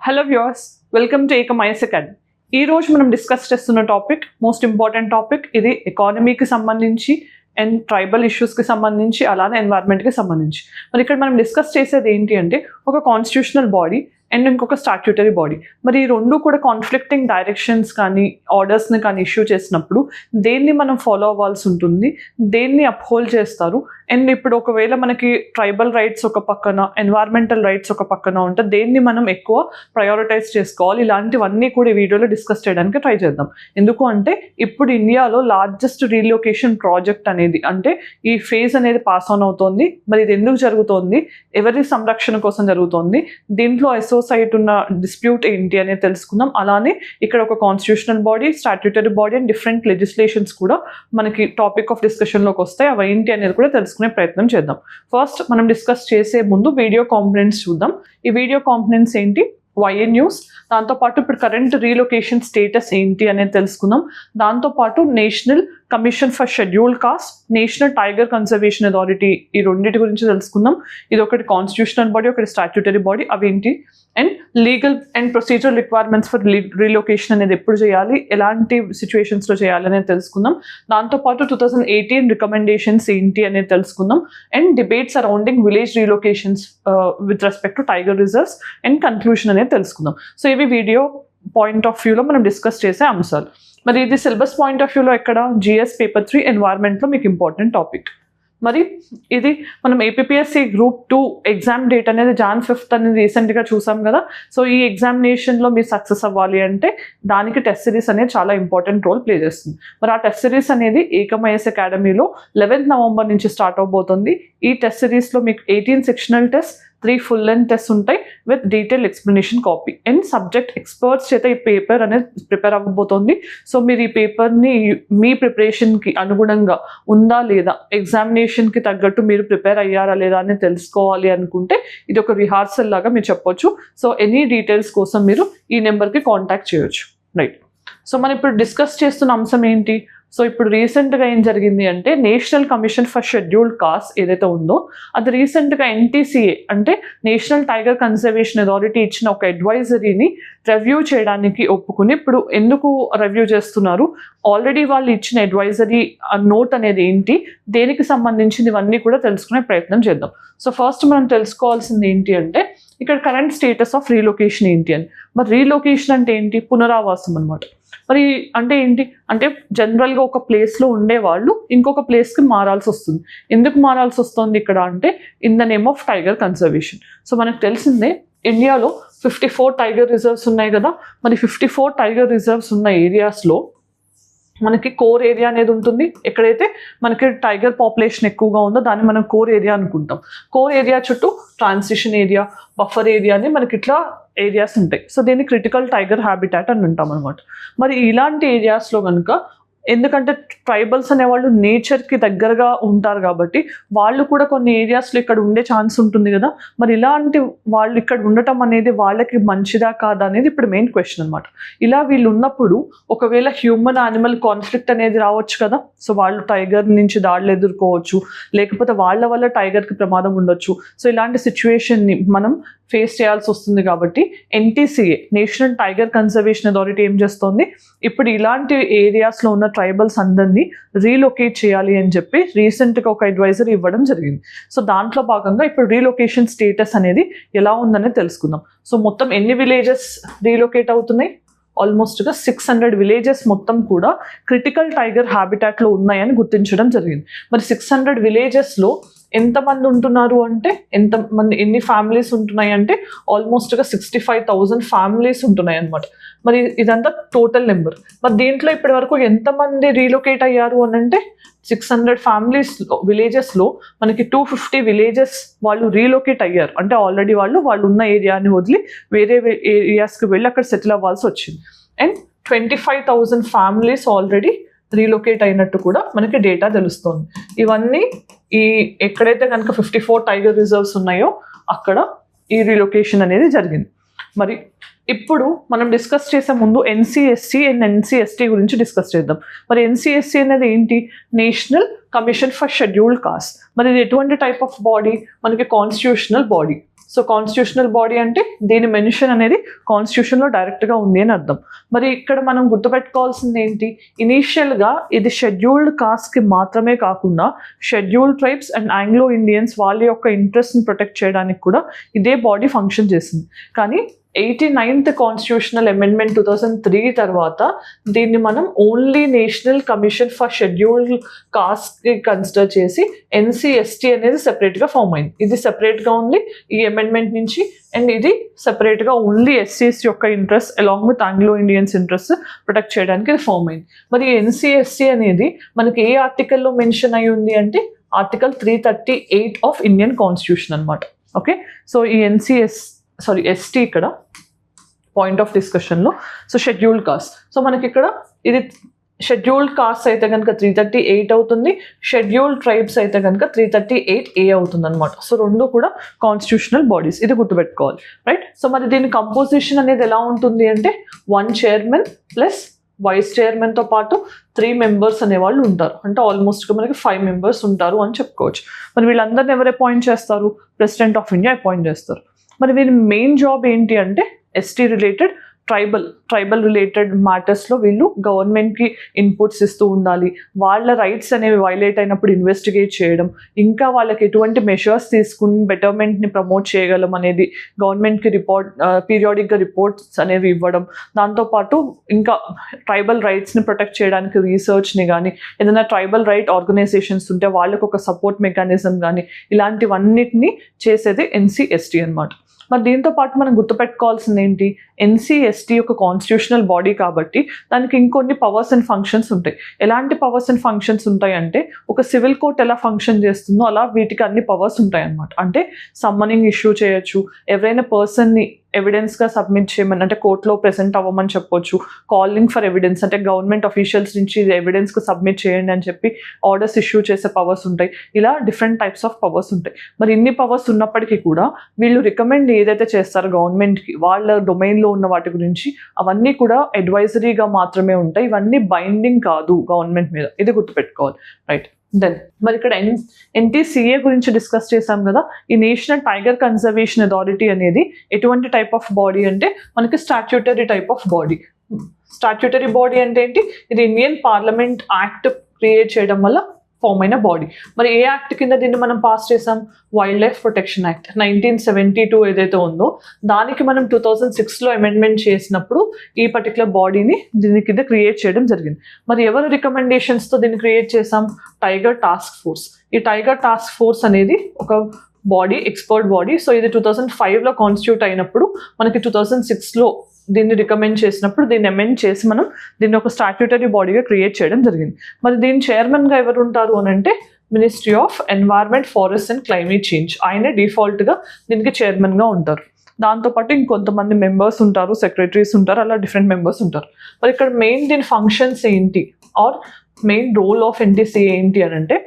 Hello viewers, welcome to Ekam academy. ఈ రోజు మనం డిస్కస్ చేస్తున్న టాపిక్ మోస్ట్ ఇంపార్టెంట్ టాపిక్. ఇది ఎకానమీకి సంబంధించి అండ్ ట్రైబల్ ఇష్యూస్కి సంబంధించి అలానే ఎన్వైర్న్మెంట్కి సంబంధించి. మరి ఇక్కడ మనం డిస్కస్ చేసేది ఏంటి అంటే ఒక కాన్స్టిట్యూషనల్ బాడీ అండ్ ఇంకొక స్టాట్యూటరీ బాడీ. మరి ఈ రెండు కూడా కాన్ఫ్లిక్టింగ్ డైరెక్షన్స్ కానీ ఆర్డర్స్ని కానీ ఇష్యూ చేసినప్పుడు దేన్ని మనం ఫాలో అవ్వాల్సి ఉంటుంది, దేన్ని అప్హోల్డ్ చేస్తారు. అండ్ ఇప్పుడు ఒకవేళ మనకి ట్రైబల్ రైట్స్ ఒక పక్కన, ఎన్వైర్మెంటల్ రైట్స్ ఒక పక్కన ఉంటే దేన్ని మనం ఎక్కువ ప్రయారిటైజ్ చేసుకోవాలి, ఇలాంటివన్నీ కూడా ఈ వీడియోలో డిస్కస్ చేయడానికి ట్రై చేద్దాం. ఎందుకు అంటే ఇప్పుడు ఇండియాలో లార్జెస్ట్ రీలొకేషన్ ప్రాజెక్ట్ అనేది అంటే ఈ ఫేజ్ అనేది పాస్ ఆన్ అవుతోంది. మరి ఇది ఎందుకు జరుగుతోంది, ఎవరి సంరక్షణ కోసం జరుగుతోంది, దీంట్లో సైట్ ఉన్న డిస్ప్యూట్ ఏంటి అనేది తెలుసుకుందాం. అలానే ఇక్కడ ఒక constitutional body, statutory body and different legislations కూడా మనకి టాపిక్ ఆఫ్ డిస్కషన్లోకి వస్తాయి. అవి ఏంటి అనేది కూడా తెలుసుకునే ప్రయత్నం చేద్దాం. ఫస్ట్ మనం డిస్కస్ చేసే ముందు వీడియో కాంపోనెంట్స్ చూద్దాం. ఈ వీడియో కాంపోనెంట్స్ ఏంటి, వైఏ న్యూస్, దాంతోపాటు ఇప్పుడు కరెంట్ రీలొకేషన్ స్టేటస్ ఏంటి అనేది తెలుసుకుందాం. దాంతోపాటు national commission for scheduled cost, national tiger conservation authority, ఈ రెండింటి గురించి తెలుసుకుందాం. ఇది ఒకటి కాన్స్టిట్యూషనల్ బాడీ, ఒకటి స్టాట్యూటరీ బాడీ, అవేంటి, and legal and procedure requirements for relocation అనేది ఎప్పుడు చేయాలి, ఎలాంటి సిచ్యువేషన్స్లో చేయాలి అనేది తెలుసుకుందాం. దాంతోపాటు 2018 రికమెండేషన్స్ ఏంటి అనేది తెలుసుకుందాం. And debates arounding village relocations with respect to tiger reserves and conclusion అనేది తెలుసుకుందాం. సో ఇవి వీడియో పాయింట్ ఆఫ్ వ్యూలో మనం డిస్కస్ చేసే అంశాలు. మరి ఇది సిలబస్ పాయింట్ ఆఫ్ వ్యూలో ఎక్కడ, జిఎస్ పేపర్ 3 ఎన్వైర్న్మెంట్లో మీకు ఇంపార్టెంట్ టాపిక్. మరి ఇది మనం ఏపీఎస్సి గ్రూప్ 2 ఎగ్జామ్ డేట్ అనేది Jan 5th అనేది రీసెంట్గా చూసాం కదా. సో ఈ ఎగ్జామినేషన్లో మీరు సక్సెస్ అవ్వాలి అంటే దానికి టెస్ట్ సిరీస్ అనేది చాలా ఇంపార్టెంట్ రోల్ ప్లే చేస్తుంది. మరి ఆ టెస్ట్ సిరీస్ అనేది ఏకమ్ అకాడమీలో 11th November నుంచి స్టార్ట్ అవబోతుంది. ఈ టెస్ట్ సిరీస్లో మీకు 18 sectional test, 3 full length test ఉంటాయి with detail explanation copy. And subject experts చేత ఈ పేపర్ అనేది ప్రిపేర్ అవ్వబోతోంది. సో మీరు ఈ పేపర్ని మీ ప్రిపరేషన్కి అనుగుణంగా ఉందా లేదా, ఎగ్జామినేషన్కి తగ్గట్టు మీరు ప్రిపేర్ అయ్యారా లేదా అని తెలుసుకోవాలి అనుకుంటే ఇది ఒక రిహార్సల్ లాగా మీరు చెప్పొచ్చు. సో ఎనీ డీటెయిల్స్ కోసం మీరు ఈ నెంబర్కి కాంటాక్ట్ చేయొచ్చు. రైట్. సో మనం ఇప్పుడు డిస్కస్ చేస్తున్న అంశం ఏంటి, సో ఇప్పుడు రీసెంట్గా ఏం జరిగింది అంటే national commission for scheduled cost ఏదైతే ఉందో అది రీసెంట్గా NTCA అంటే నేషనల్ టైగర్ కన్జర్వేషన్ అథారిటీ ఇచ్చిన ఒక అడ్వైజరీని రివ్యూ చేయడానికి ఒప్పుకుని, ఇప్పుడు ఎందుకు రివ్యూ చేస్తున్నారు, ఆల్రెడీ వాళ్ళు ఇచ్చిన అడ్వైజరీ నోట్ అనేది ఏంటి, దేనికి సంబంధించింది, ఇవన్నీ కూడా తెలుసుకునే ప్రయత్నం చేద్దాం. సో ఫస్ట్ మనం తెలుసుకోవాల్సింది ఏంటి అంటే ఇక్కడ కరెంట్ స్టేటస్ ఆఫ్ రీలొకేషన్ ఏంటి అని. మరి రీలొకేషన్ అంటే ఏంటి, పునరావాసం అనమాట. మరి అంటే ఏంటి అంటే జనరల్గా ఒక ప్లేస్లో ఉండేవాళ్ళు ఇంకొక ప్లేస్కి మారాల్సి వస్తుంది. ఎందుకు మారాల్సి వస్తుంది ఇక్కడ అంటే in the name of tiger conservation. So మనకు తెలిసిందే ఇండియాలో 54 టైగర్ రిజర్వ్స్ ఉన్నాయి కదా. మరి 54 టైగర్ రిజర్వ్స్ ఉన్న ఏరియాస్లో మనకి కోర్ ఏరియా అనేది ఉంటుంది. ఎక్కడైతే మనకి టైగర్ పాపులేషన్ ఎక్కువగా ఉందో దాన్ని మనం కోర్ ఏరియా అనుకుంటాం. కోర్ ఏరియా చుట్టూ ట్రాన్సిషన్ ఏరియా, బఫర్ ఏరియా అని మనకి ఇట్లా ఏరియాస్ ఉంటాయి. సో దీన్ని క్రిటికల్ టైగర్ హ్యాబిటాట్ అని అంటాం అనమాట. మరి ఇలాంటి ఏరియాస్లో కనుక, ఎందుకంటే ట్రైబల్స్ అనేవాళ్ళు నేచర్కి దగ్గరగా ఉంటారు కాబట్టి వాళ్ళు కూడా కొన్ని ఏరియాస్లో ఇక్కడ ఉండే ఛాన్స్ ఉంటుంది కదా. మరి ఇలాంటి వాళ్ళు ఇక్కడ ఉండటం అనేది వాళ్ళకి మంచిదా కాదా అనేది ఇప్పుడు మెయిన్ క్వశ్చన్ అనమాట. ఇలా వీళ్ళు ఉన్నప్పుడు ఒకవేళ హ్యూమన్ యానిమల్ కాన్ఫ్లిక్ట్ అనేది రావచ్చు కదా. సో వాళ్ళు టైగర్ నుంచి దాడులు ఎదుర్కోవచ్చు, లేకపోతే వాళ్ళ వల్ల టైగర్కి ప్రమాదం ఉండొచ్చు. సో ఇలాంటి సిచ్యువేషన్ని మనం ఫేస్ చేయాల్సి వస్తుంది కాబట్టి NTCA national tiger conservation authority ఏం చేస్తోంది, ఇప్పుడు ఇలాంటి ఏరియాస్లో ఉన్న ట్రైబల్స్ అందరినీ రీలొకేట్ చేయాలి అని చెప్పి రీసెంట్గా ఒక అడ్వైజరీ ఇవ్వడం జరిగింది. సో దాంట్లో భాగంగా ఇప్పుడు రీలొకేషన్ స్టేటస్ అనేది ఎలా ఉందనేది తెలుసుకుందాం. సో మొత్తం ఎన్ని విలేజెస్ రీలొకేట్ అవుతున్నాయి, ఆల్మోస్ట్గా 600 విలేజెస్ మొత్తం కూడా క్రిటికల్ టైగర్ హ్యాబిటాట్లో ఉన్నాయని గుర్తించడం జరిగింది. మరి 600 విలేజెస్లో ఎంతమంది ఉంటున్నారు అంటే ఎన్ని ఫ్యామిలీస్ ఉంటున్నాయి అంటే ఆల్మోస్ట్గా 65,000 ఫ్యామిలీస్ ఉంటున్నాయి అనమాట. మరి ఇదంతా టోటల్ నెంబర్. మరి దీంట్లో ఇప్పటి వరకు ఎంతమంది రీలొకేట్ అయ్యారు అని అంటే 600 ఫ్యామిలీస్ విలేజెస్లో మనకి 250 విలేజెస్ వాళ్ళు రీలొకేట్ అయ్యారు. అంటే ఆల్రెడీ వాళ్ళు ఉన్న ఏరియాని వదిలి వేరే ఏరియాస్కి వెళ్ళి అక్కడ సెటిల్ అవ్వాల్సి వచ్చింది. అండ్ 25,000 ఫ్యామిలీస్ ఆల్రెడీ రీలొకేట్ అయినట్టు కూడా మనకి డేటా తెలుస్తుంది. ఇవన్నీ ఎక్కడైతే కనుక 54 టైగర్ రిజర్వ్స్ ఉన్నాయో అక్కడ ఈ రీలొకేషన్ అనేది జరిగింది. మరి ఇప్పుడు మనం డిస్కస్ చేసే ముందు NCSC అండ్ NCST గురించి డిస్కస్ చేద్దాం. మరి NCSC అనేది ఏంటి, national commission for scheduled cost. మరి ఇది ఎటువంటి టైప్ ఆఫ్ బాడీ, మనకి constitutional body. So constitutional body అంటే దీని మెన్షన్ అనేది కాన్స్టిట్యూషన్లో డైరెక్ట్గా ఉంది అని అర్థం. మరి ఇక్కడ మనం గుర్తుపెట్టుకోవాల్సింది ఏంటి, ఇనీషియల్గా ఇది షెడ్యూల్డ్ కాస్ట్కి మాత్రమే కాకుండా scheduled tribes and Anglo Indians వాళ్ళ యొక్క ఇంట్రెస్ట్ని ప్రొటెక్ట్ చేయడానికి కూడా ఇదే బాడీ ఫంక్షన్ చేసింది. కానీ 89th కాన్స్టిట్యూషనల్ అమెండ్మెంట్ 2003 తర్వాత దీన్ని మనం only national commission for scheduled కాస్ట్కి కన్సిడర్ చేసి NCST అనేది సెపరేట్గా ఫామ్ అయింది. ఇది సెపరేట్గా ఉంది ఈ అమెండ్మెంట్ నుంచి, అండ్ ఇది సెపరేట్గా ఓన్లీ SCs యొక్క interest along with Anglo Indians interest protect చేయడానికి ఇది ఫామ్ అయింది. మరి NCST అనేది మనకి ఏ ఆర్టికల్లో మెన్షన్ అయి ఉంది అంటే ఆర్టికల్ 338 ఆఫ్ ఇండియన్ కాన్స్టిట్యూషన్ అనమాట. ఓకే, సో ఈ ST ఇక్కడ పాయింట్ ఆఫ్ డిస్కషన్లో. సో షెడ్యూల్డ్ కాస్ట్, సో మనకి ఇక్కడ ఇది షెడ్యూల్డ్ కాస్ట్ అయితే కనుక 338 అవుతుంది, షెడ్యూల్డ్ ట్రైబ్స్ అయితే కనుక 338A అవుతుంది అనమాట. సో రెండు కూడా కాన్స్టిట్యూషనల్ బాడీస్, ఇది గుర్తుపెట్టుకోవాలి, రైట్. సో మరి దీని కంపోజిషన్ అనేది ఎలా ఉంటుంది అంటే 1 చైర్మన్ ప్లస్ వైస్ చైర్మన్తో పాటు 3 మెంబర్స్ అనేవాళ్ళు ఉంటారు. అంటే ఆల్మోస్ట్గా మనకి 5 మెంబర్స్ ఉంటారు అని చెప్పుకోవచ్చు. మరి వీళ్ళందరిని ఎవరు అపాయింట్ చేస్తారు, ప్రెసిడెంట్ ఆఫ్ ఇండియా అపాయింట్ చేస్తారు. మరి వీరి మెయిన్ జాబ్ ఏంటి అంటే ST రిలేటెడ్ ట్రైబల్ రిలేటెడ్ మ్యాటర్స్లో వీళ్ళు గవర్నమెంట్కి ఇన్పుట్స్ ఇస్తూ ఉండాలి, వాళ్ళ రైట్స్ అనేవి వైలేట్ అయినప్పుడు ఇన్వెస్టిగేట్ చేయడం, ఇంకా వాళ్ళకి ఎటువంటి మెషర్స్ తీసుకుని బెటర్మెంట్ని ప్రమోట్ చేయగలం అనేది గవర్నమెంట్కి పీరియాడిక్గా రిపోర్ట్స్ అనేవి ఇవ్వడం, దాంతోపాటు ఇంకా ట్రైబల్ రైట్స్ని ప్రొటెక్ట్ చేయడానికి రీసెర్చ్ని కానీ, ఏదైనా ట్రైబల్ రైట్ ఆర్గనైజేషన్స్ ఉంటే వాళ్ళకు ఒక సపోర్ట్ మెకానిజం కానీ, ఇలాంటివన్నిటిని చేసేది NCST అనమాట. మరి దీంతో పాటు మనం గుర్తుపెట్టుకోవాల్సింది ఏంటి, NCST ఒక కాన్స్టిట్యూషనల్ బాడీ కాబట్టి దానికి ఇంకొన్ని పవర్స్ అండ్ ఫంక్షన్స్ ఉంటాయి. ఎలాంటి పవర్స్ అండ్ ఫంక్షన్స్ ఉంటాయి అంటే ఒక సివిల్ కోర్ట్ ఎలా ఫంక్షన్ చేస్తుందో అలా వీటికి అన్ని పవర్స్ ఉంటాయి అన్నమాట. అంటే సమ్మనింగ్ ఇష్యూ చేయొచ్చు, ఎవరైనా పర్సన్ని ఎవిడెన్స్గా సబ్మిట్ చేయమని అంటే కోర్టులో ప్రెసెంట్ అవ్వమని చెప్పొచ్చు, కాలింగ్ ఫర్ ఎవిడెన్స్ అంటే గవర్నమెంట్ అఫీషియల్స్ నుంచి ఎవిడెన్స్కి సబ్మిట్ చేయండి అని చెప్పి ఆర్డర్స్ ఇష్యూ చేసే పవర్స్ ఉంటాయి. ఇలా డిఫరెంట్ టైప్స్ ఆఫ్ పవర్స్ ఉంటాయి. మరి ఇన్ని పవర్స్ ఉన్నప్పటికీ కూడా వీళ్ళు రికమెండ్ ఏదైతే చేస్తారో గవర్నమెంట్కి వాళ్ళ డొమైన్లో ఉన్న వాటి గురించి అవన్నీ కూడా అడ్వైజరీగా మాత్రమే ఉంటాయి, ఇవన్నీ బైండింగ్ కాదు గవర్నమెంట్ మీద, ఇది గుర్తుపెట్టుకోవాలి, రైట్. దెన్ మరి ఇక్కడ NTCA గురించి డిస్కస్ చేసాం కదా. ఈ నేషనల్ టైగర్ కన్జర్వేషన్ అథారిటీ అనేది ఎటువంటి టైప్ ఆఫ్ బాడీ అంటే మనకి statutory type of body. Statutory body అంటే ఏంటి, ఇది ఇండియన్ పార్లమెంట్ యాక్ట్ క్రియేట్ చేయడం వల్ల ఫామ్ అయిన బాడీ. మరి ఏ యాక్ట్ కింద దీన్ని మనం పాస్ చేసాం, వైల్డ్ లైఫ్ ప్రొటెక్షన్ యాక్ట్ 1972 ఏదైతే ఉందో దానికి మనం 2006లో అమెండ్మెంట్ చేసినప్పుడు ఈ పర్టికులర్ బాడీని దీని కింద క్రియేట్ చేయడం జరిగింది. మరి ఎవరు రికమెండేషన్స్తో దీన్ని క్రియేట్ చేసాం, టైగర్ టాస్క్ ఫోర్స్. ఈ టైగర్ టాస్క్ ఫోర్స్ అనేది ఒక బాడీ, ఎక్స్పర్ట్ బాడీ. సో ఇది 2005లో కాన్స్టిట్యూట్ అయినప్పుడు మనకి 2006లో దీన్ని రికమెండ్ చేసినప్పుడు దీన్ని అమెండ్ చేసి మనం దీన్ని ఒక స్టాట్యూటరీ బాడీగా క్రియేట్ చేయడం జరిగింది. మరి దీని చైర్మన్గా ఎవరు ఉంటారు అని అంటే ministry of environment, forest and climate change, ఆయనే డిఫాల్ట్గా దీనికి చైర్మన్గా ఉంటారు. దాంతోపాటు ఇంకొంతమంది మెంబర్స్ ఉంటారు, సెక్రటరీస్ ఉంటారు, అలా డిఫరెంట్ మెంబర్స్ ఉంటారు. మరి ఇక్కడ మెయిన్ దీని ఫంక్షన్స్ ఏంటి or main role of NTCA ఏంటి అని అంటే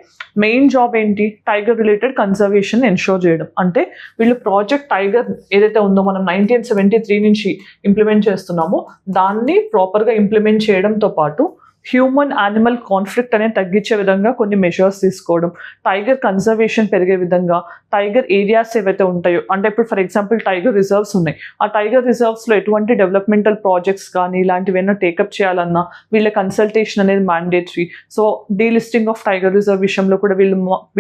మెయిన్ జాబ్ ఏంటి, టైగర్ రిలేటెడ్ కన్జర్వేషన్ ఎన్షోర్ చేయడం. అంటే వీళ్ళు ప్రాజెక్ట్ టైగర్ ఏదైతే ఉందో మనం 1973 నుంచి ఇంప్లిమెంట్ చేస్తున్నామో దాన్ని ప్రాపర్గా ఇంప్లిమెంట్ చేయడంతో పాటు హ్యూమన్ యానిమల్ కాన్ఫ్లిక్ట్ అనేది తగ్గించే విధంగా కొన్ని మెషర్స్ తీసుకోవడం, టైగర్ కన్జర్వేషన్ పెరిగే విధంగా, టైగర్ ఏరియాస్ ఏవైతే ఉంటాయో అంటే ఇప్పుడు ఫర్ ఎగ్జాంపుల్ టైగర్ రిజర్వ్స్ ఉన్నాయి, ఆ టైగర్ రిజర్వ్స్లో ఎటువంటి డెవలప్మెంటల్ ప్రాజెక్ట్స్ కానీ ఇలాంటివి ఏమైనా టేకప్ చేయాలన్నా వీళ్ళ కన్సల్టేషన్ అనేది mandatory. So delisting of tiger reserve విషయంలో కూడా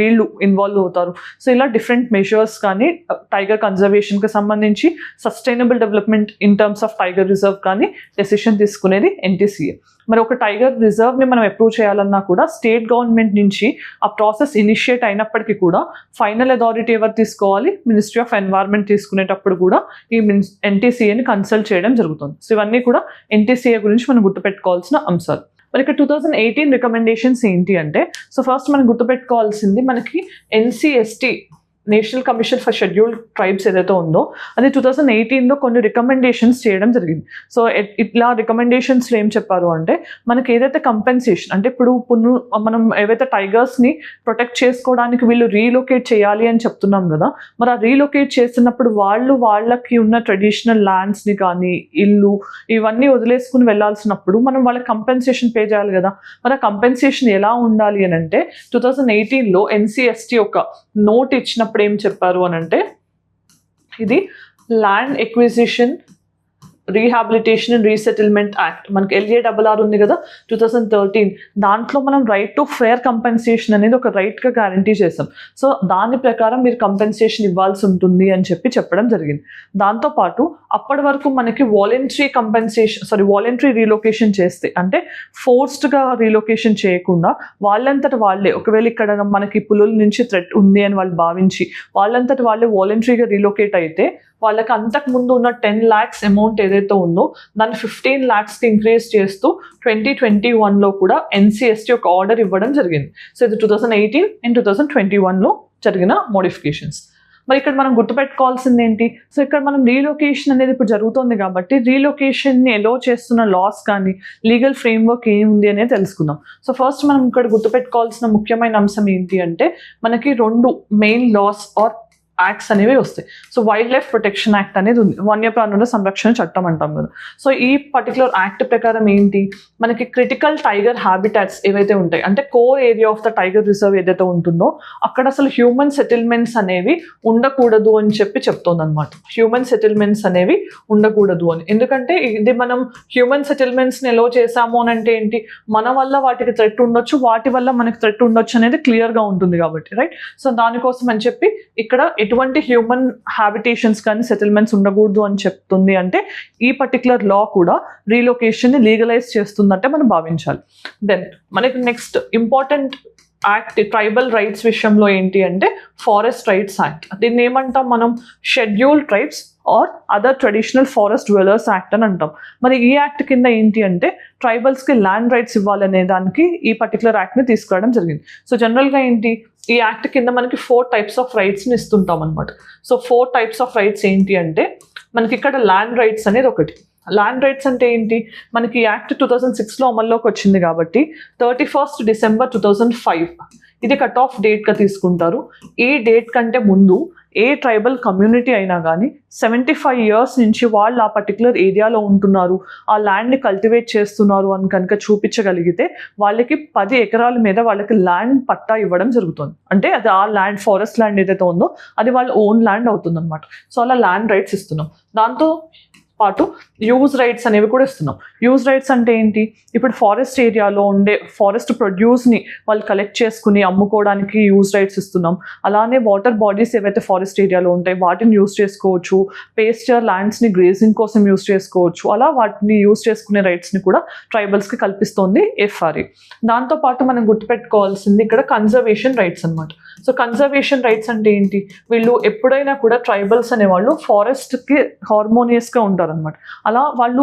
వీళ్ళు ఇన్వాల్వ్ అవుతారు. సో ఇలా డిఫరెంట్ మెషర్స్ కానీ టైగర్ కన్జర్వేషన్కి సంబంధించి sustainable development in terms of tiger reserve కానీ డెసిషన్ తీసుకునేది NTCA. మరి ఒక టైగర్ రిజర్వ్ని మనం అప్రూవ్ చేయాలన్నా కూడా స్టేట్ గవర్నమెంట్ నుంచి ఆ ప్రాసెస్ ఇనిషియేట్ అయినప్పటికీ కూడా ఫైనల్ అథారిటీ ఎవరు తీసుకోవాలి, మినిస్ట్రీ ఆఫ్ ఎన్వైర్న్మెంట్ తీసుకునేటప్పుడు కూడా ఈ NTCAని కన్సల్ట్ చేయడం జరుగుతుంది. సో ఇవన్నీ కూడా NTCA గురించి మనం గుర్తుపెట్టుకోవాల్సిన అంశాలు. మరి ఇక్కడ 2018 రికమెండేషన్స్ ఏంటి అంటే, సో ఫస్ట్ మనం గుర్తుపెట్టుకోవాల్సింది మనకి NCST national commission for scheduled tribes ఏదైతే ఉందో అది 2018లో కొన్ని రికమెండేషన్స్ చేయడం జరిగింది. సో ఇట్లా రికమెండేషన్స్లో ఏం చెప్పారు అంటే మనకి ఏదైతే కంపెన్సేషన్ అంటే ఇప్పుడు మనం ఏవైతే టైగర్స్ని ప్రొటెక్ట్ చేసుకోవడానికి వీళ్ళు రీలొకేట్ చేయాలి అని చెప్తున్నాం కదా, మరి ఆ రీలొకేట్ చేసినప్పుడు వాళ్ళకి ఉన్న ట్రెడిషనల్ ల్యాండ్స్ని కానీ ఇల్లు ఇవన్నీ వదిలేసుకుని వెళ్ళాల్సినప్పుడు మనం వాళ్ళకి కంపెన్సేషన్ పే చేయాలి కదా. మరి ఆ కంపెన్సేషన్ ఎలా ఉండాలి అని అంటే 2018లో NCST ఒక నోట్ ఇచ్చినప్పుడు ఏం చెప్పారు అని అంటే ఇది land acquisition rehabilitation and resettlement act, మనకి LARR ఉంది కదా 2013, దాంట్లో మనం రైట్ టు ఫేర్ కంపెన్సేషన్ అనేది ఒక రైట్గా గ్యారంటీ చేసాం. సో దాని ప్రకారం మీరు కంపెన్సేషన్ ఇవ్వాల్సి ఉంటుంది అని చెప్పడం జరిగింది. దాంతోపాటు అప్పటి వరకు మనకి వాలంటరీ రీలొకేషన్ చేస్తే, అంటే ఫోర్స్డ్గా రీలొకేషన్ చేయకుండా వాళ్ళంతట వాళ్ళే, ఒకవేళ ఇక్కడ మనకి పులుల నుంచి థ్రెట్ ఉంది అని వాళ్ళు భావించి వాళ్ళంతట వాళ్ళే వాలంటరీగా రీలొకేట్ అయితే వాళ్ళకి అంతకు ముందు ఉన్న 10 lakhs అమౌంట్ ఏదైతే ఉందో దాన్ని 15 lakhsకి ఇంక్రీజ్ చేస్తూ 2021లో కూడా NCST ఒక ఆర్డర్ ఇవ్వడం జరిగింది. సో ఇది 2018 అండ్ 2021లో జరిగిన మోడిఫికేషన్స్. మరి ఇక్కడ మనం గుర్తుపెట్టుకోవాల్సింది ఏంటి? సో ఇక్కడ మనం రీలొకేషన్ అనేది ఇప్పుడు జరుగుతుంది కాబట్టి రీలొకేషన్ని ఎలో చేస్తున్న లాస్ కానీ లీగల్ ఫ్రేమ్వర్క్ ఏముంది అనేది తెలుసుకుందాం. సో ఫస్ట్ మనం ఇక్కడ గుర్తుపెట్టుకోవాల్సిన ముఖ్యమైన అంశం ఏంటి అంటే, మనకి 2 మెయిన్ లాస్ ఆర్ యాక్ట్స్ అనేవి వస్తాయి. So wild life protection act అనేది ఉంది, వన్యప్రాణుల సంరక్షణ చట్టం అంటాం కదా. సో ఈ పర్టికులర్ యాక్ట్ ప్రకారం ఏంటి, మనకి క్రిటికల్ టైగర్ హ్యాబిటాట్స్ ఏవైతే ఉంటాయి, అంటే core area of the tiger reserve ఏదైతే ఉంటుందో అక్కడ అసలు హ్యూమన్ సెటిల్మెంట్స్ అనేవి ఉండకూడదు అని చెప్తోంది అనమాట. హ్యూమన్ సెటిల్మెంట్స్ అనేవి ఉండకూడదు అని. ఎందుకంటే ఇది మనం హ్యూమన్ సెటిల్మెంట్స్ని ఎలో చేసాము అని అంటే ఏంటి, మన వల్ల వాటికి థ్రెట్ ఉండొచ్చు, వాటి వల్ల మనకి థ్రెట్ ఉండొచ్చు అనేది క్లియర్గా ఉంటుంది కాబట్టి, రైట్. సో దానికోసం అని చెప్పి ఇక్కడ ఎటువంటి హ్యూమన్ హ్యాబిటేషన్స్ కానీ సెటిల్మెంట్స్ ఉండకూడదు అని చెప్తుంది. అంటే ఈ పర్టికులర్ లా కూడా రీలొకేషన్ని లీగలైజ్ చేస్తుందంటే మనం భావించాలి. దెన్ మనకి next important act tribal rights విషయంలో ఏంటి అంటే ఫారెస్ట్ రైట్స్ యాక్ట్. దీన్ని ఏమంటాం మనం, scheduled tribes or other traditional forest dwellers act అని అంటాం. మరి ఈ యాక్ట్ కింద ఏంటి అంటే ట్రైబల్స్కి ల్యాండ్ రైట్స్ ఇవ్వాలనే దానికి ఈ పర్టికులర్ యాక్ట్ని తీసుకురావడం జరిగింది. సో జనరల్గా ఏంటి, ఈ యాక్ట్ కింద మనకి 4 types ఆఫ్ రైట్స్ని ఇస్తుంటాం అనమాట. సో 4 types ఆఫ్ రైట్స్ ఏంటి అంటే, మనకి ఇక్కడ ల్యాండ్ రైట్స్ అనేది ఒకటి. ల్యాండ్ రైట్స్ అంటే ఏంటి, మనకి యాక్ట్ 2006లో అమల్లోకి వచ్చింది కాబట్టి 31st December 2005 ఇది కట్ ఆఫ్ డేట్గా తీసుకుంటారు. ఈ డేట్ కంటే ముందు ఏ ట్రైబల్ కమ్యూనిటీ అయినా కానీ 75 years నుంచి వాళ్ళు ఆ పర్టికులర్ ఏరియాలో ఉంటున్నారు, ఆ ల్యాండ్ని కల్టివేట్ చేస్తున్నారు అని కనుక చూపించగలిగితే వాళ్ళకి 10 acres మీద వాళ్ళకి ల్యాండ్ పట్టా ఇవ్వడం జరుగుతుంది. అంటే అది ఆ ల్యాండ్, ఫారెస్ట్ ల్యాండ్ ఏదైతే ఉందో అది వాళ్ళ ఓన్ ల్యాండ్ అవుతుంది అనమాట. సో అలా ల్యాండ్ రైట్స్ ఇస్తున్నాం. దాంతో పాటు యూజ్ రైట్స్ అనేవి కూడా ఇస్తున్నాం. యూజ్ రైట్స్ అంటే ఏంటి, ఇప్పుడు ఫారెస్ట్ ఏరియాలో ఉండే ఫారెస్ట్ ప్రొడ్యూస్ని వాళ్ళు కలెక్ట్ చేసుకుని అమ్ముకోవడానికి యూజ్ రైట్స్ ఇస్తున్నాం. అలానే వాటర్ బాడీస్ ఏవైతే ఫారెస్ట్ ఏరియాలో ఉంటాయి వాటిని యూజ్ చేసుకోవచ్చు, పేస్చర్ ల్యాండ్స్ని గ్రేజింగ్ కోసం యూజ్ చేసుకోవచ్చు. అలా వాటిని యూజ్ చేసుకునే రైట్స్ని కూడా ట్రైబల్స్కి కల్పిస్తోంది FRA. దాంతోపాటు మనం గుర్తుపెట్టుకోవాల్సింది ఇక్కడ కన్జర్వేషన్ రైట్స్ అనమాట. సో కన్జర్వేషన్ రైట్స్ అంటే ఏంటి, వీళ్ళు ఎప్పుడైనా కూడా ట్రైబల్స్ అనేవాళ్ళు ఫారెస్ట్కి హార్మోనియస్గా ఉంటారనమాట. అలా వాళ్ళు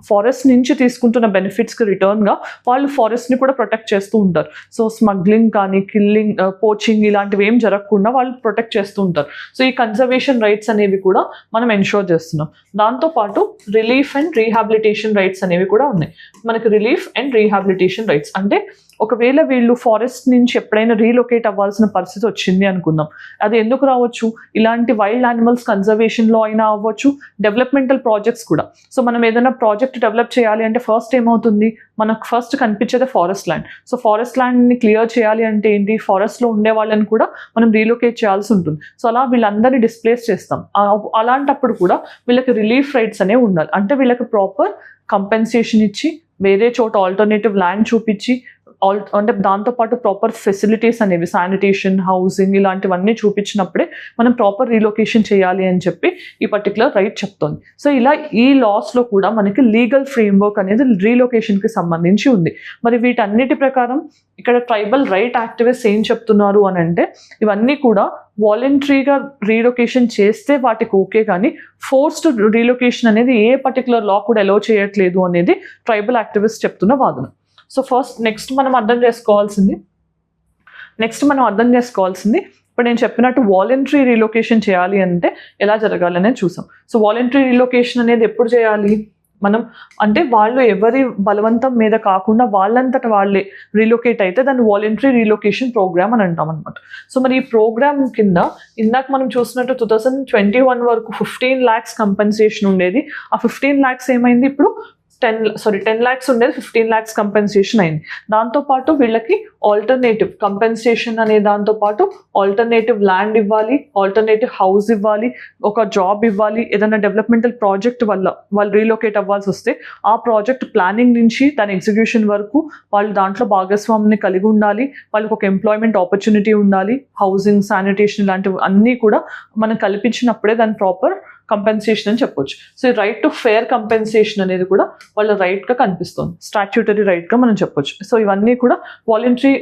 ఫారెస్ట్ నుంచి తీసుకుంటున్న బెనిఫిట్స్కి రిటర్న్గా వాళ్ళు ఫారెస్ట్ని కూడా ప్రొటెక్ట్ చేస్తూ ఉంటారు. సో స్మగ్లింగ్ కానీ, కిల్లింగ్, పోచింగ్ ఇలాంటివి ఏం జరగకుండా వాళ్ళు ప్రొటెక్ట్ చేస్తూ ఉంటారు. సో ఈ కన్జర్వేషన్ రైట్స్ అనేవి కూడా మనం ఎన్షూర్ చేస్తున్నాం. దాంతోపాటు రిలీఫ్ అండ్ రీహాబిలిటేషన్ రైట్స్ అనేవి కూడా ఉన్నాయి. మనకి రిలీఫ్ అండ్ రీహాబిలిటేషన్ రైట్స్ అంటే ఒకవేళ వీళ్ళు ఫారెస్ట్ నుంచి ఎప్పుడైనా రీలొకేట్ అవ్వాల్సిన పరిస్థితి వచ్చింది అనుకుందాం, అది ఎందుకు రావచ్చు, ఇలాంటి వైల్డ్ యానిమల్స్ కన్జర్వేషన్లో అయినా అవ్వచ్చు, డెవలప్మెంటల్ ప్రాజెక్ట్స్ కూడా. సో మనం ఏదైనా ప్రాజెక్ట్ డెవలప్ చేయాలి అంటే ఫస్ట్ ఏమవుతుంది, మనకు ఫస్ట్ కనిపించేది ఫారెస్ట్ ల్యాండ్. సో ఫారెస్ట్ ల్యాండ్ని క్లియర్ చేయాలి అంటే ఏంటి, ఫారెస్ట్లో ఉండే వాళ్ళని కూడా మనం రీలొకేట్ చేయాల్సి ఉంటుంది. సో అలా వీళ్ళందరినీ డిస్ప్లేస్ చేస్తాం. అలాంటప్పుడు కూడా వీళ్ళకి రిలీఫ్ రైట్స్ అనేవి ఉండాలి. అంటే వీళ్ళకి ప్రాపర్ కంపెన్సేషన్ ఇచ్చి వేరే చోట ఆల్టర్నేటివ్ ల్యాండ్ చూపించి, అంటే దాంతోపాటు ప్రాపర్ ఫెసిలిటీస్ అనేవి, శానిటేషన్, హౌసింగ్ ఇలాంటివన్నీ చూపించినప్పుడే మనం ప్రాపర్ రీలొకేషన్ చేయాలి అని చెప్పి ఈ పర్టికులర్ రైట్ చెప్తోంది. సో ఇలా ఈ లాస్లో కూడా మనకి లీగల్ ఫ్రేమ్వర్క్ అనేది రీలొకేషన్కి సంబంధించి ఉంది. మరి వీటన్నిటి ప్రకారం ఇక్కడ ట్రైబల్ రైట్ యాక్టివిస్ట్ ఏం చెప్తున్నారు అని అంటే, ఇవన్నీ కూడా వాలంటరీగా రీలొకేషన్ చేస్తే వాటికి ఓకే, కానీ ఫోర్స్డ్ రీలొకేషన్ అనేది ఏ పర్టికులర్ లా కూడా అలో చేయట్లేదు అనేది ట్రైబల్ యాక్టివిస్ట్ చెప్తున్న వాదన. సో నెక్స్ట్ మనం అర్థం చేసుకోవాల్సింది ఇప్పుడు నేను చెప్పినట్టు వాలంటరీ రీలొకేషన్ చేయాలి అంటే ఎలా జరగాలి అనేది చూసాం. సో వాలంటరీ రీలొకేషన్ అనేది ఎప్పుడు చేయాలి మనం అంటే, వాళ్ళు ఎవరి బలవంతం మీద కాకుండా వాళ్ళంతట వాళ్ళే రీలొకేట్ అయితే దాన్ని వాలంటరీ రీలొకేషన్ ప్రోగ్రామ్ అని అంటాం అనమాట. సో మరి ఈ ప్రోగ్రామ్ కింద ఇందాక మనం చూసినట్టు 2021 వరకు 15 lakhs కంపెన్సేషన్ ఉండేది. ఆ 15 lakhs ఏమైంది, ఇప్పుడు 10 lakhs ఉండేది 15 lakhs కంపెన్సేషన్ అయింది. దాంతోపాటు వీళ్ళకి ఆల్టర్నేటివ్ కంపెన్సేషన్ అనే దాంతోపాటు ఆల్టర్నేటివ్ ల్యాండ్ ఇవ్వాలి, ఆల్టర్నేటివ్ హౌస్ ఇవ్వాలి, ఒక జాబ్ ఇవ్వాలి. ఏదైనా డెవలప్మెంటల్ ప్రాజెక్ట్ వల్ల వాళ్ళు రీలొకేట్ అవ్వాల్సి వస్తే ఆ ప్రాజెక్ట్ ప్లానింగ్ నుంచి దాని ఎగ్జిక్యూషన్ వరకు వాళ్ళు దాంట్లో భాగస్వామిని కలిగి ఉండాలి. వాళ్ళకి ఒక ఎంప్లాయ్మెంట్ ఆపర్చునిటీ ఉండాలి. హౌసింగ్, శానిటేషన్ ఇలాంటివి అన్నీ కూడా మనం కల్పించినప్పుడే దాని ప్రాపర్ కంపెన్సేషన్ అని చెప్పొచ్చు. సో ఈ రైట్ టు ఫేర్ కంపెన్సేషన్ అనేది కూడా వాళ్ళ రైట్గా కనిపిస్తుంది, స్టాట్యూటరీ రైట్గా మనం చెప్పొచ్చు. సో ఇవన్నీ కూడా వాలంటరీ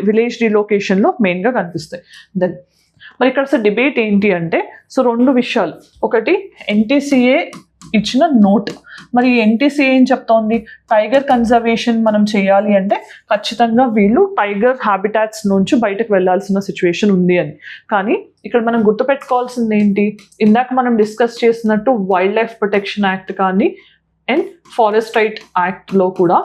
విలేజ్ రీలొకేషన్లో మెయిన్గా కనిపిస్తాయి. దెన్ మరి ఇక్కడ అసలు డిబేట్ ఏంటి అంటే, సో 2 విషయాలు. ఒకటి NTCA ఇచ్చిన నోట్. మరి NTCA ఏం చెప్తోంది, టైగర్ కన్జర్వేషన్ మనం చేయాలి అంటే ఖచ్చితంగా వీళ్ళు టైగర్ హ్యాబిటాట్స్ నుంచి బయటకు వెళ్ళాల్సిన సిచ్యువేషన్ ఉంది అని. కానీ ఇక్కడ మనం గుర్తుపెట్టుకోవాల్సింది ఏంటి, ఇందాక మనం డిస్కస్ చేసినట్టు వైల్డ్ లైఫ్ ప్రొటెక్షన్ యాక్ట్ కానీ అండ్ ఫారెస్ట్ రైట్ యాక్ట్లో కూడా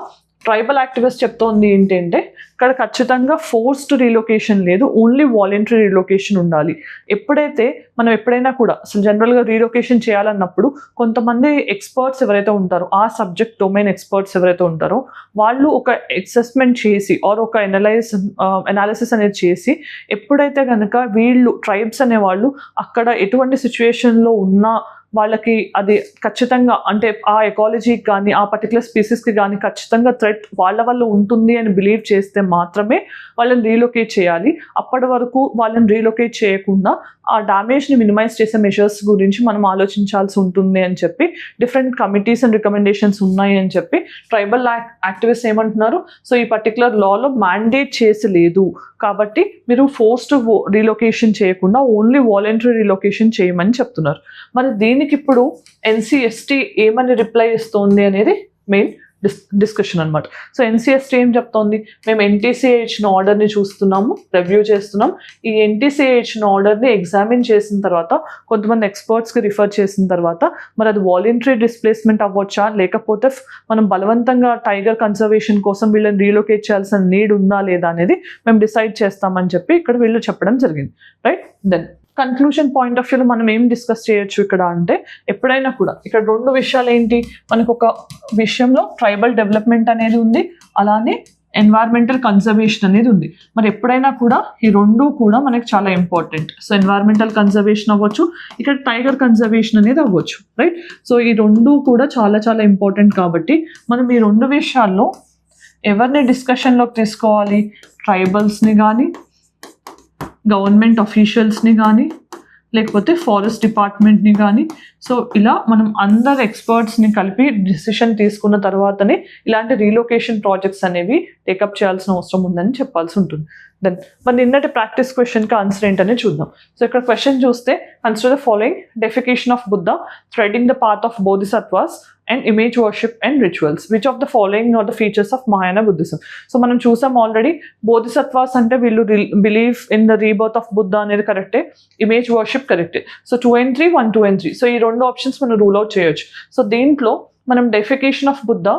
ట్రైబల్ యాక్టివిస్ట్ చెప్తోంది ఏంటంటే ఇక్కడ ఖచ్చితంగా ఫోర్స్డ్ రీలొకేషన్ లేదు, ఓన్లీ వాలంటరీ రీలొకేషన్ ఉండాలి. ఎప్పుడైనా కూడా అసలు జనరల్గా రీలొకేషన్ చేయాలన్నప్పుడు కొంతమంది ఎక్స్పర్ట్స్ ఎవరైతే ఉంటారో, ఆ సబ్జెక్ట్ డొమైన్ ఎక్స్పర్ట్స్ ఎవరైతే ఉంటారో వాళ్ళు ఒక అసెస్మెంట్ చేసి ఆర్ ఒక అనాలిసిస్ అనేది చేసి, ఎప్పుడైతే కనుక వీళ్ళు ట్రైబ్స్ అనేవాళ్ళు అక్కడ ఎటువంటి సిచ్యువేషన్లో ఉన్నా వాళ్ళకి అది ఖచ్చితంగా అంటే ఆ ఎకాలజీకి కానీ ఆ పర్టికులర్ స్పీసీస్కి కానీ ఖచ్చితంగా థ్రెట్ వాళ్ళ వల్ల ఉంటుంది అని బిలీవ్ చేస్తే మాత్రమే వాళ్ళని రీలొకేట్ చేయాలి. అప్పటి వరకు వాళ్ళని రీలొకేట్ చేయకుండా ఆ డ్యామేజ్ని మినిమైజ్ చేసే మెజర్స్ గురించి మనం ఆలోచించాల్సి ఉంటుంది అని చెప్పి డిఫరెంట్ కమిటీస్ అండ్ రికమెండేషన్స్ ఉన్నాయి అని చెప్పి ట్రైబల్ యాక్టివిస్ట్ ఏమంటున్నారు, సో ఈ పర్టికులర్ లాలో మ్యాండేట్ చేసి లేదు కాబట్టి మీరు ఫోర్స్డ్ రీలొకేషన్ చేయకుండా ఓన్లీ వాలంటరీ రీలొకేషన్ చేయమని చెప్తున్నారు. మరి దీనికి ఇప్పుడు NCST ఏమని రిప్లై ఇస్తోంది అనేది మెయిన్ డిస్కషన్ అనమాట. సో NCST ఏం చెప్తోంది, మేము NTCA ఇచ్చిన ఆర్డర్ని చూస్తున్నాము, రివ్యూ చేస్తున్నాం. ఈ NTCA ఇచ్చిన ఆర్డర్ని ఎగ్జామిన్ చేసిన తర్వాత కొంతమంది ఎక్స్పర్ట్స్కి రిఫర్ చేసిన తర్వాత మరి అది వాలంటరీ డిస్ప్లేస్మెంట్ అవ్వచ్చా, లేకపోతే మనం బలవంతంగా టైగర్ కన్సర్వేషన్ కోసం వీళ్ళని రీలొకేట్ చేయాల్సిన నీడ్ ఉందా లేదా అనేది మేము డిసైడ్ చేస్తామని చెప్పి ఇక్కడ వీళ్ళు చెప్పడం జరిగింది. Right. Then conclusion point of వ్యూలో మనం ఏం డిస్కస్ చేయొచ్చు ఇక్కడ అంటే, ఎప్పుడైనా కూడా ఇక్కడ 2 విషయాలు ఏంటి, మనకు ఒక విషయంలో ట్రైబల్ డెవలప్మెంట్ అనేది ఉంది, అలానే ఎన్వైర్మెంటల్ కన్జర్వేషన్ అనేది ఉంది. మరి ఎప్పుడైనా కూడా ఈ 2 కూడా మనకి చాలా ఇంపార్టెంట్. సో ఎన్వైర్మెంటల్ కన్జర్వేషన్ అవ్వచ్చు, ఇక్కడ టైగర్ కన్జర్వేషన్ అనేది అవ్వచ్చు. రైట్. సో ఈ 2 కూడా చాలా చాలా ఇంపార్టెంట్ కాబట్టి మనం ఈ 2 విషయాల్లో ఎవరిని డిస్కషన్లోకి తీసుకోవాలి, ట్రైబల్స్ని కానీ గవర్నమెంట్ అఫీషియల్స్ని కానీ లేకపోతే ఫారెస్ట్ డిపార్ట్మెంట్ని కానీ. సో ఇలా మనం అందరు ఎక్స్పర్ట్స్ని కలిపి డిసిషన్ తీసుకున్న తర్వాతనే ఇలాంటి రీలొకేషన్ ప్రాజెక్ట్స్ అనేవి టేకప్ చేయాల్సిన అవసరం ఉందని చెప్పాల్సి ఉంటుంది. దెన్ మరి నిన్నటి ప్రాక్టీస్ క్వశ్చన్కి ఆన్సర్ ఏంటనే చూద్దాం. సో ఇక్కడ క్వశ్చన్ చూస్తే, consider the following deification of Buddha threading the path of bodhisattvas and image worship and rituals, which of the following are the features of Mahayana Buddhism. So మనం చూసాం ఆల్రెడీ, బోధిసత్వాస్ అంటే వీళ్ళు believe in the rebirth of Buddha అనేది కరెక్టే, image worship కరెక్టే. So 2 and 3, 1, 2 and 3. So ఈ 2 options మనం rule out చేయొచ్చు. సో దీంట్లో మనం deification of Buddha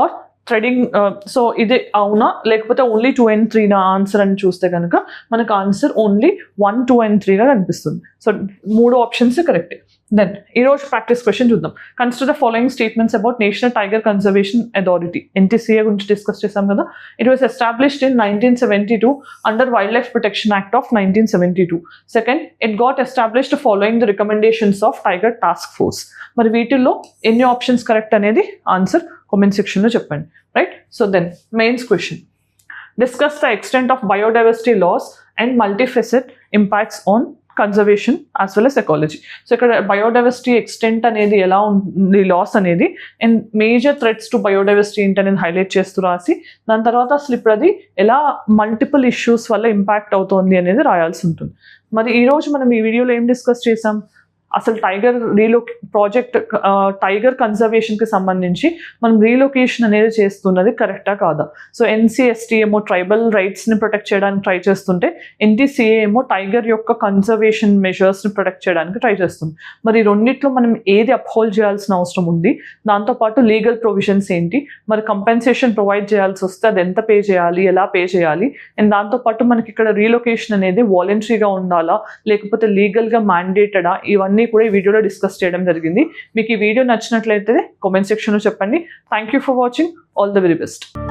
or threading, so ఇది అవునా లేకపోతే ఓన్లీ 2 and 3 నా ఆన్సర్ అని చూస్తే కనుక మనకు ఆన్సర్ ఓన్లీ 1, 2 and 3గా కనిపిస్తుంది. సో 3 ఆప్షన్స్ కరెక్టే. దెన్ ఈరోజు ప్రాక్టీస్ క్వశ్చన్ చూద్దాం. Consider the following statements about national tiger conservation authority. NTCA గురించి డిస్కస్ చేసాం కదా. It was established in 1972 under wild life protection act of 1972. Second, it got established following the recommendations of tiger task force. మరి వీటిల్లో ఎన్ని options correct అనేది answer comment సెక్షన్లో చెప్పండి. Right. So then mains question, discuss the extent of biodiversity loss and multifaceted impacts on conservation as well as ecology. So ఇక్కడ biodiversity extent అనేది ఎలా ఉంది, లాస్ అనేది, and major threats to biodiversity ఏంటి అనేది highlight చేస్తూ రాసి, దాని తర్వాత అసలు ఇప్పుడు అది ఎలా మల్టిపుల్ ఇష్యూస్ వల్ల ఇంపాక్ట్ అవుతుంది అనేది రాయాల్సి ఉంటుంది. మరి ఈరోజు మనం ఈ వీడియోలో ఏం డిస్కస్ చేసాం, అసలు టైగర్ కన్జర్వేషన్కి సంబంధించి మనం రీలొకేషన్ అనేది చేస్తున్నది కరెక్టా కాదా. సో NCST ఏమో ట్రైబల్ రైట్స్ని ప్రొటెక్ట్ చేయడానికి ట్రై చేస్తుంటే, NTCA ఏమో టైగర్ యొక్క కన్జర్వేషన్ మెజర్స్ని ప్రొటెక్ట్ చేయడానికి ట్రై చేస్తుంది. మరి రెండిట్లో మనం ఏది అప్హోల్డ్ చేయాల్సిన అవసరం ఉంది, దాంతోపాటు లీగల్ ప్రొవిజన్స్ ఏంటి, మరి కంపెన్సేషన్ ప్రొవైడ్ చేయాల్సి వస్తే అది ఎంత పే చేయాలి, ఎలా పే చేయాలి, అండ్ దాంతోపాటు మనకి ఇక్కడ రీలొకేషన్ అనేది వాలంటరీగా ఉండాలా లేకపోతే లీగల్గా మ్యాండేటెడా, ఇవన్నీ అన్నీ కూడా ఈ వీడియోలో డిస్కస్ చేయడం జరిగింది. మీకు ఈ వీడియో నచ్చినట్లయితే కామెంట్ సెక్షన్లో చెప్పండి. Thank you for watching. All the very best.